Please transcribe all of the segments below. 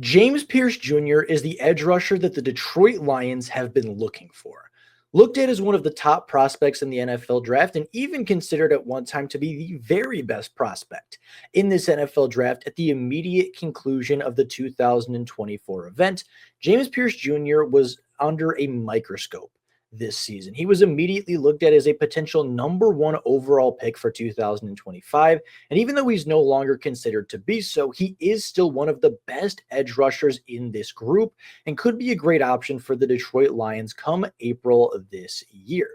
James Pearce Jr. is the edge rusher that the Detroit Lions have been looking for. Looked at as one of the top prospects in the NFL draft and even considered at one time to be the very best prospect in this NFL draft at the immediate conclusion of the 2024 event, James Pearce Jr. was under a microscope this season. He was immediately looked at as a potential number one overall pick for 2025. And even though he's no longer considered to be so, he is still one of the best edge rushers in this group and could be a great option for the Detroit Lions come April of this year.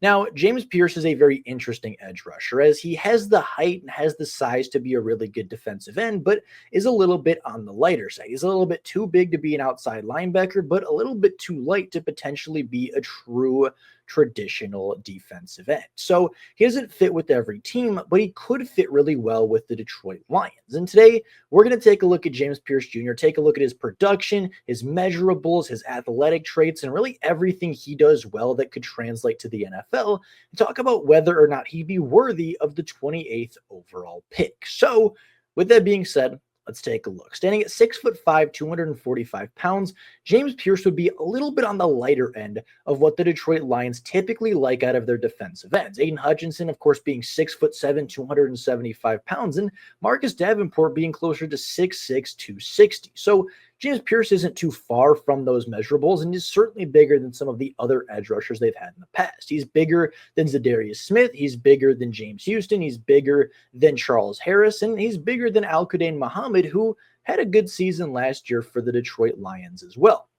Now, James Pearce is a very interesting edge rusher as he has the height and has the size to be a really good defensive end, but is a little bit on the lighter side. He's a little bit too big to be an outside linebacker, but a little bit too light to potentially be a true traditional defensive end. So he doesn't fit with every team, but he could fit really well with the Detroit Lions. And today we're going to take a look at James Pearce Jr., take a look at his production, his measurables, his athletic traits, and really everything he does well that could translate to the NFL, and talk about whether or not he'd be worthy of the 28th overall pick. So with that being said, let's take a look. Standing at 6'5", 245 pounds, James Pearce would be a little bit on the lighter end of what the Detroit Lions typically like out of their defensive ends. Aiden Hutchinson, of course, being 6'7", 275 pounds, and Marcus Davenport being closer to 6'6", 260. So James Pearce isn't too far from those measurables and is certainly bigger than some of the other edge rushers they've had in the past. He's bigger than Zadarius Smith. He's bigger than James Houston. He's bigger than Charles Harris. And he's bigger than Al-Quadin Muhammad, who had a good season last year for the Detroit Lions as well.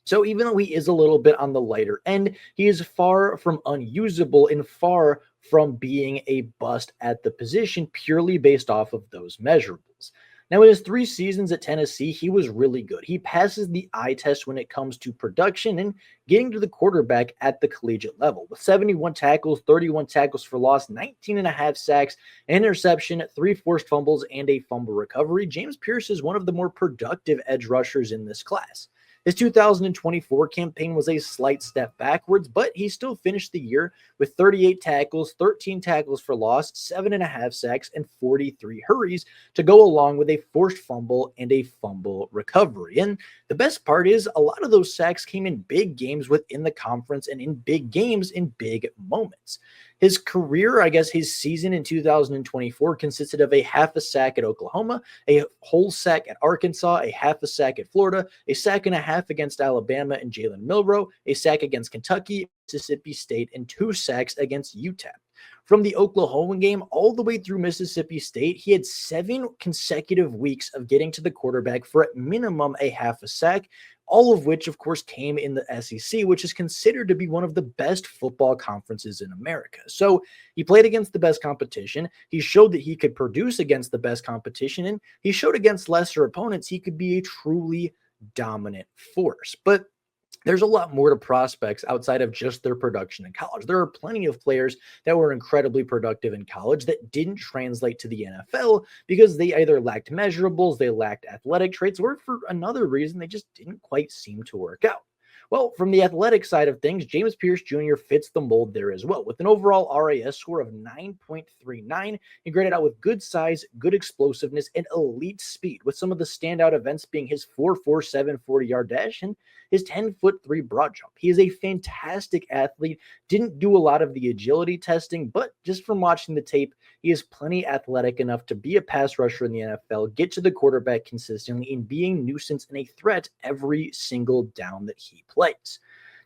So even though he is a little bit on the lighter end, he is far from unusable and far from being a bust at the position purely based off of those measurables. Now, in his 3 seasons at Tennessee, he was really good. He passes the eye test when it comes to production and getting to the quarterback at the collegiate level. With 71 tackles, 31 tackles for loss, 19 and a half sacks, an interception, 3 forced fumbles, and a fumble recovery, James Pearce is one of the more productive edge rushers in this class. His 2024 campaign was a slight step backwards, but he still finished the year with 38 tackles, 13 tackles for loss, 7.5 sacks, and 43 hurries to go along with a forced fumble and a fumble recovery. And the best part is a lot of those sacks came in big games within the conference and in big games in big moments. His career, his season in 2024 consisted of a half a sack at Oklahoma, a whole sack at Arkansas, a half a sack at Florida, a sack and a half against Alabama and Jalen Milroe, a sack against Kentucky, Mississippi State, and 2 sacks against UTEP. From the Oklahoma game all the way through Mississippi State, he had 7 consecutive weeks of getting to the quarterback for at minimum a half a sack, all of which, of course, came in the SEC, which is considered to be one of the best football conferences in America. So he played against the best competition. He showed that he could produce against the best competition, and he showed against lesser opponents he could be a truly dominant force. But there's a lot more to prospects outside of just their production in college. There are plenty of players that were incredibly productive in college that didn't translate to the NFL because they either lacked measurables, they lacked athletic traits, or for another reason, they just didn't quite seem to work out. Well, from the athletic side of things, James Pearce Jr. fits the mold there as well. With an overall RAS score of 9.39, he graded out with good size, good explosiveness, and elite speed, with some of the standout events being his 4.47 40-yard dash and his 10'3" broad jump. He is a fantastic athlete, didn't do a lot of the agility testing, but just from watching the tape, he is plenty athletic enough to be a pass rusher in the NFL, get to the quarterback consistently, and be a nuisance and a threat every single down that he plays.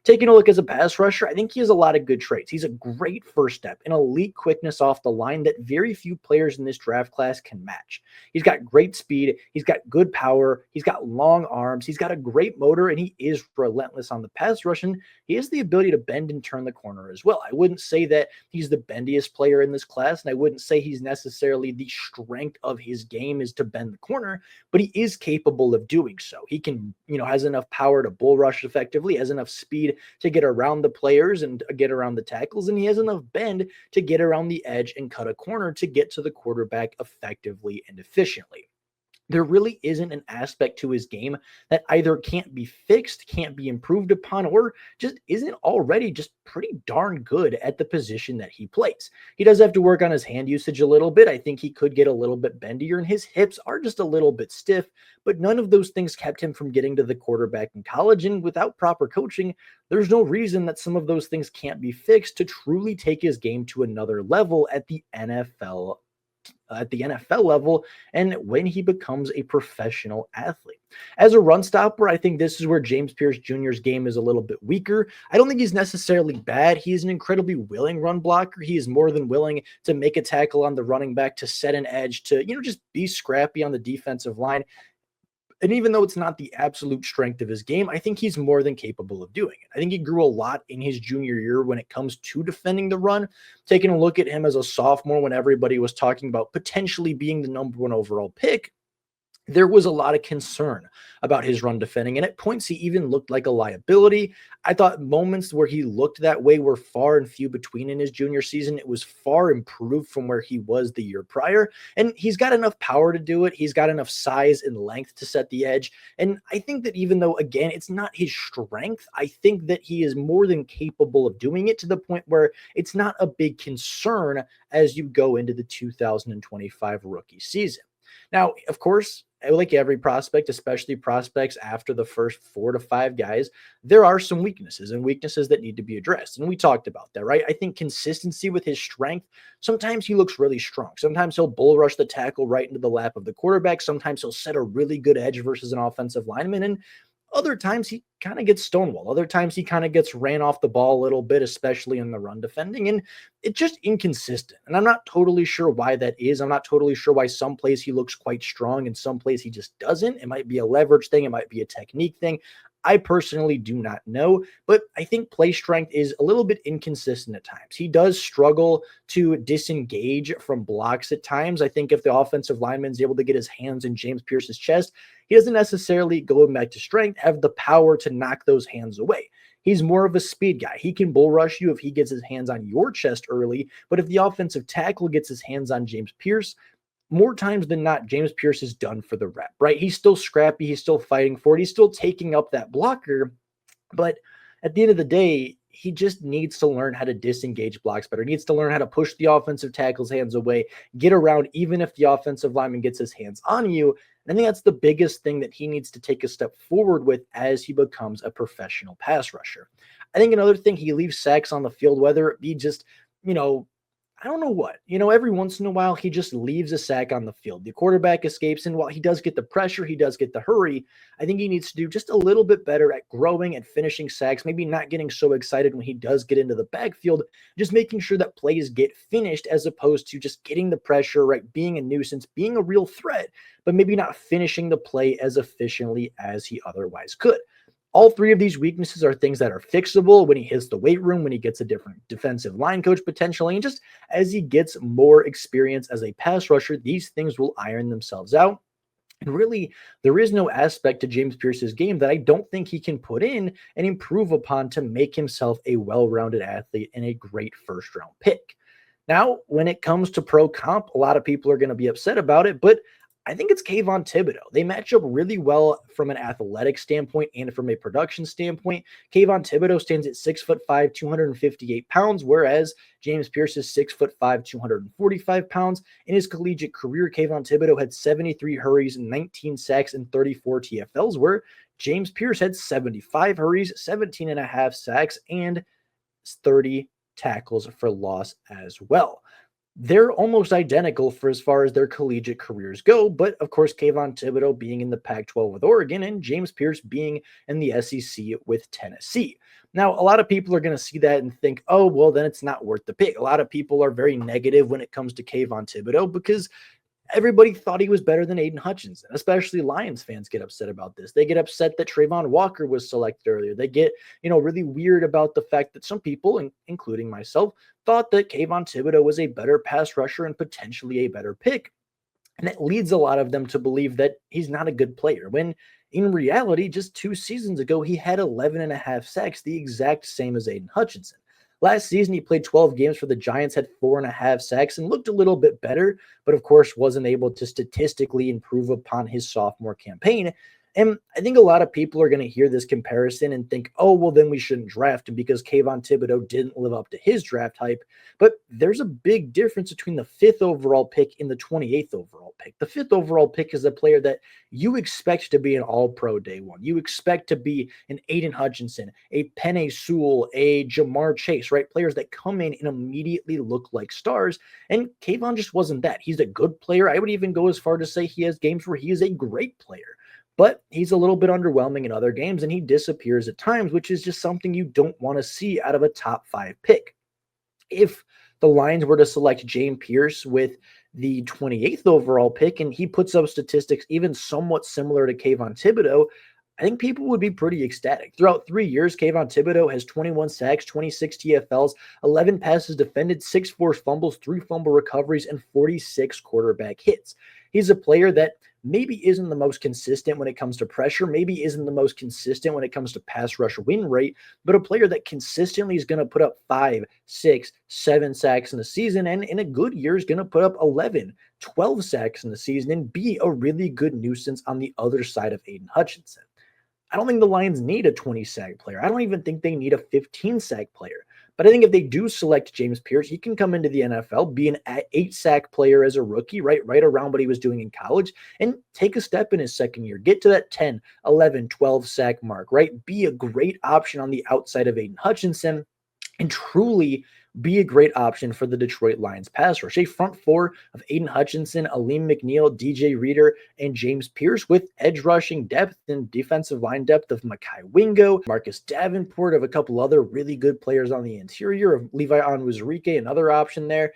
Taking a look as a pass rusher, I think he has a lot of good traits. He's a great first step, an elite quickness off the line that very few players in this draft class can match. He's got great speed. He's got good power. He's got long arms. He's got a great motor, and he is relentless on the pass rush, and he has the ability to bend and turn the corner as well. I wouldn't say that he's the bendiest player in this class, and I wouldn't say he's necessarily the strength of his game is to bend the corner, but he is capable of doing so. He can, has enough power to bull rush effectively, has enough speed to get around the players and get around the tackles, and he has enough bend to get around the edge and cut a corner to get to the quarterback effectively and efficiently. there really isn't an aspect to his game that either can't be fixed, can't be improved upon, or just isn't already just pretty darn good at the position that he plays. He does have to work on his hand usage a little bit. I think he could get a little bit bendier, and his hips are just a little bit stiff, but none of those things kept him from getting to the quarterback in college. And without proper coaching, there's no reason that some of those things can't be fixed to truly take his game to another level at the NFL level and when he becomes a professional athlete. As a run stopper, I think this is where James Pearce Jr.'s game is a little bit weaker. I don't think he's necessarily bad. He's an incredibly willing run blocker. He is more than willing to make a tackle on the running back, to set an edge, to, just be scrappy on the defensive line. And even though it's not the absolute strength of his game, I think he's more than capable of doing it. I think he grew a lot in his junior year when it comes to defending the run. Taking a look at him as a sophomore when everybody was talking about potentially being the number 1 overall pick, there was a lot of concern about his run defending, and at points he even looked like a liability. I thought moments where he looked that way were far and few between in his junior season. It was far improved from where he was the year prior, and he's got enough power to do it. He's got enough size and length to set the edge, and I think that even though, again, it's not his strength, I think that he is more than capable of doing it to the point where it's not a big concern as you go into the 2025 rookie season. Now, of course, like every prospect, especially prospects after the first 4 to 5 guys, there are some weaknesses that need to be addressed. And we talked about that, right? I think consistency with his strength, sometimes he looks really strong. Sometimes he'll bull rush the tackle right into the lap of the quarterback. Sometimes he'll set a really good edge versus an offensive lineman. And other times he kind of gets stonewalled. Other times he kind of gets ran off the ball a little bit, especially in the run defending. And it's just inconsistent. And I'm not totally sure why that is. I'm not totally sure why some plays he looks quite strong and some plays he just doesn't. It might be a leverage thing. It might be a technique thing. I personally do not know, but I think play strength is a little bit inconsistent at times. He does struggle to disengage from blocks at times. I think if the offensive lineman is able to get his hands in James Pearce's chest, he doesn't necessarily, going back to strength, have the power to knock those hands away. He's more of a speed guy. He can bull rush you if he gets his hands on your chest early, but if the offensive tackle gets his hands on James Pearce, more times than not, James Pearce is done for the rep, right? He's still scrappy. He's still fighting for it. He's still taking up that blocker. But at the end of the day, he just needs to learn how to disengage blocks better. He needs to learn how to push the offensive tackle's hands away, get around even if the offensive lineman gets his hands on you. And I think that's the biggest thing that he needs to take a step forward with as he becomes a professional pass rusher. I think another thing, he leaves sacks on the field, whether it be just, I don't know what, every once in a while, he just leaves a sack on the field. The quarterback escapes, and while he does get the pressure, he does get the hurry. I think he needs to do just a little bit better at growing and finishing sacks, maybe not getting so excited when he does get into the backfield, just making sure that plays get finished as opposed to just getting the pressure, right, being a nuisance, being a real threat, but maybe not finishing the play as efficiently as he otherwise could. All 3 of these weaknesses are things that are fixable when he hits the weight room, when he gets a different defensive line coach potentially, and just as he gets more experience as a pass rusher, these things will iron themselves out. And really, there is no aspect to James Pearce's game that I don't think he can put in and improve upon to make himself a well-rounded athlete and a great first-round pick. Now, when it comes to pro comp, a lot of people are going to be upset about it, but I think it's Kayvon Thibodeaux. They match up really well from an athletic standpoint and from a production standpoint. Kayvon Thibodeaux stands at 6'5", 258 pounds, whereas James Pearce is 6'5", 245 pounds. In his collegiate career, Kayvon Thibodeaux had 73 hurries, 19 sacks, and 34 TFLs, where James Pearce had 75 hurries, 17 and a half sacks, and 30 tackles for loss as well. They're almost identical for as far as their collegiate careers go, but of course, Kayvon Thibodeaux being in the Pac-12 with Oregon and James Pearce being in the SEC with Tennessee. Now, a lot of people are going to see that and think, oh, well, then it's not worth the pick. A lot of people are very negative when it comes to Kayvon Thibodeaux because everybody thought he was better than Aiden Hutchinson, especially Lions fans get upset about this. They get upset that Trayvon Walker was selected earlier. They get, really weird about the fact that some people, including myself, thought that Kayvon Thibodeaux was a better pass rusher and potentially a better pick. And it leads a lot of them to believe that he's not a good player, when in reality, just 2 seasons ago, he had 11 and a half sacks, the exact same as Aiden Hutchinson. Last season, he played 12 games for the Giants, had 4.5 sacks, and looked a little bit better, but of course wasn't able to statistically improve upon his sophomore campaign. And I think a lot of people are going to hear this comparison and think, oh, well, then we shouldn't draft him because Kayvon Thibodeau didn't live up to his draft hype. But there's a big difference between the 5th overall pick and the 28th overall pick. The 5th overall pick is a player that you expect to be an all-pro day one. You expect to be an Aiden Hutchinson, a Penei Sewell, a Jamar Chase, right? Players that come in and immediately look like stars. And Kayvon just wasn't that. He's a good player. I would even go as far to say he has games where he is a great player. But he's a little bit underwhelming in other games, and he disappears at times, which is just something you don't want to see out of a top 5 pick. If the Lions were to select James Pearce with the 28th overall pick, and he puts up statistics even somewhat similar to Kayvon Thibodeau, I think people would be pretty ecstatic. Throughout 3 years, Kayvon Thibodeau has 21 sacks, 26 TFLs, 11 passes defended, 6 forced fumbles, 3 fumble recoveries, and 46 quarterback hits. He's a player that maybe isn't the most consistent when it comes to pressure, maybe isn't the most consistent when it comes to pass rush win rate, but a player that consistently is going to put up 5, 6, 7 sacks in a season, and in a good year is going to put up 11, 12 sacks in the season and be a really good nuisance on the other side of Aiden Hutchinson. I don't think the Lions need a 20-sack player. I don't even think they need a 15-sack player. But I think if they do select James Pearce, he can come into the NFL, be an 8-sack player as a rookie, right around what he was doing in college, and take a step in his second year. Get to that 10, 11, 12-sack mark, right? Be a great option on the outside of Aiden Hutchinson and truly be a great option for the Detroit Lions pass rush. A front 4 of Aiden Hutchinson, Aleem McNeil, DJ Reader, and James Pearce with edge rushing depth and defensive line depth of Mekhi Wingo, Marcus Davenport, of a couple other really good players on the interior, of Levi Onwuzurike, another option there.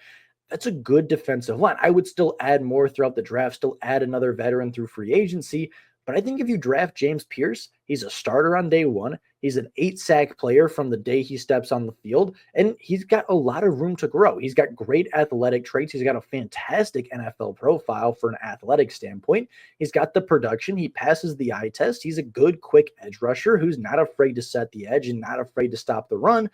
That's a good defensive line. I would still add more throughout the draft, still add another veteran through free agency. But I think if you draft James Pearce, he's a starter on day one. He's an 8-sack player from the day he steps on the field, and he's got a lot of room to grow. He's got great athletic traits. He's got a fantastic NFL profile for an athletic standpoint. He's got the production. He passes the eye test. He's a good, quick edge rusher who's not afraid to set the edge and not afraid to stop the run.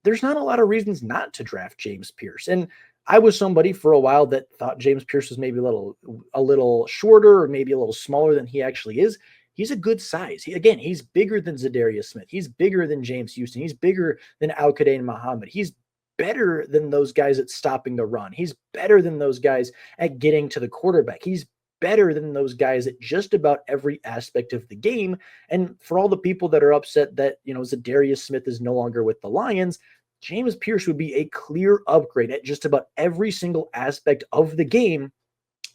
There's not a lot of reasons not to draft James Pearce. And I was somebody for a while that thought James Pearce was maybe a little shorter or maybe a little smaller than he actually is. He's a good size. He's bigger than Zadarius Smith. He's bigger than James Houston. He's bigger than Al-Qaeda Muhammad. He's better than those guys at stopping the run. He's better than those guys at getting to the quarterback. He's better than those guys at just about every aspect of the game. And for all the people that are upset that, Zadarius Smith is no longer with the Lions, James Pearce would be a clear upgrade at just about every single aspect of the game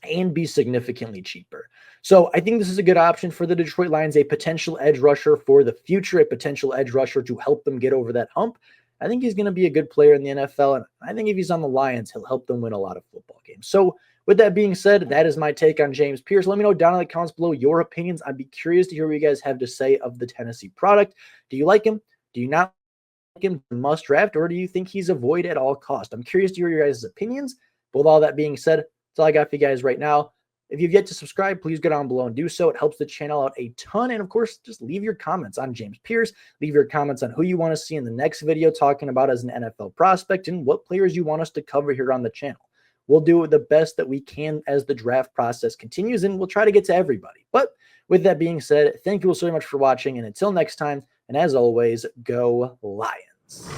and be significantly cheaper. So I think this is a good option for the Detroit Lions, a potential edge rusher for the future, a potential edge rusher to help them get over that hump. I think he's going to be a good player in the NFL, and I think if he's on the Lions, he'll help them win a lot of football games. So with that being said, that is my take on James Pearce. Let me know down in the comments below your opinions. I'd be curious to hear what you guys have to say of the Tennessee product. Do you like him? Do you not like him? Must draft, or do you think he's a void at all cost? I'm curious to hear your guys' opinions. But with all that being said, that's all I got for you guys right now. If you've yet to subscribe, please go down below and do so. It helps the channel out a ton. And of course, just leave your comments on James Pearce. Leave your comments on who you want to see in the next video talking about as an NFL prospect and what players you want us to cover here on the channel. We'll do the best that we can as the draft process continues, and we'll try to get to everybody. But with that being said, thank you all so much for watching. And until next time, and as always, go Lions.